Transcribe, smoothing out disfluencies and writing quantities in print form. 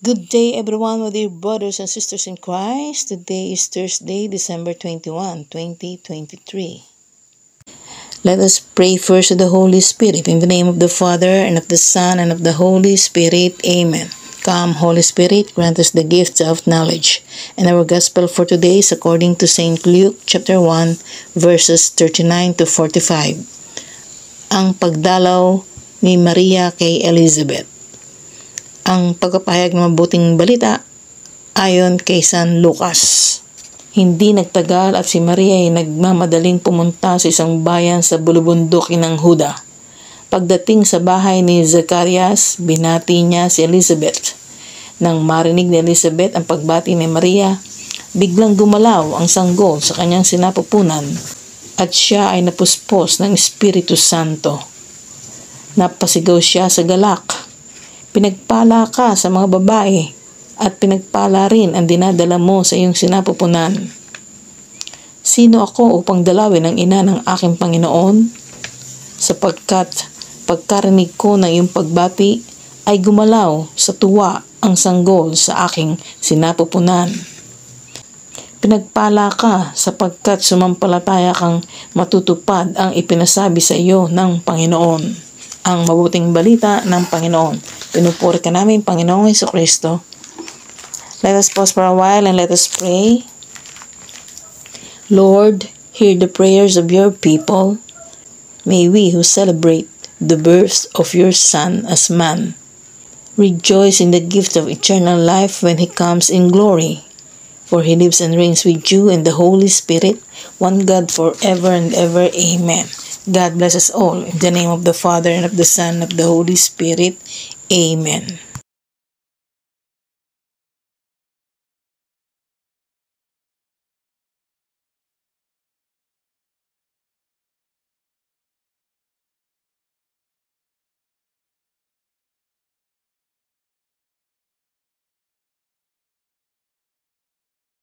Good day everyone, my dear brothers and sisters in Christ. Today is Thursday, December 21, 2023. Let us pray first to the Holy Spirit. In the name of the Father, and of the Son, and of the Holy Spirit. Amen. Come, Holy Spirit, grant us the gift of knowledge. And our Gospel for today is according to St. Luke chapter 1, verses 39 to 45. Ang pagdalaw ni Maria kay Elizabeth. Ang pagpapahayag ng mabuting balita ayon kay San Lucas. Hindi nagtagal at si Maria ay nagmamadaling pumunta sa isang bayan sa bulubundukin ng Huda. Pagdating sa bahay ni Zacarias, binati niya si Elizabeth. Nang marinig ni Elizabeth ang pagbati ni Maria, biglang gumalaw ang sanggol sa kanyang sinapupunan at siya ay napuspos ng Espiritu Santo. Napasigaw siya sa galak. Pinagpala ka sa mga babae at pinagpala rin ang dinadala mo sa iyong sinapupunan. Sino ako upang dalawin ang ina ng aking Panginoon? Sapagkat pagkarinig ko ng iyong pagbati ay gumalaw sa tuwa ang sanggol sa aking sinapupunan. Pinagpala ka sapagkat sumampalataya kang matutupad ang ipinasabi sa iyo ng Panginoon. Ang mabuting balita ng Panginoon. Pinupuri ka namin, Panginoong Jesucristo. Let us pause for a while and let us pray. Lord, hear the prayers of your people. May we who celebrate the birth of your Son as man rejoice in the gift of eternal life when he comes in glory. For he lives and reigns with you in the Holy Spirit, one God forever and ever. Amen. God bless us all. In the name of the Father, and of the Son, and of the Holy Spirit. Amen.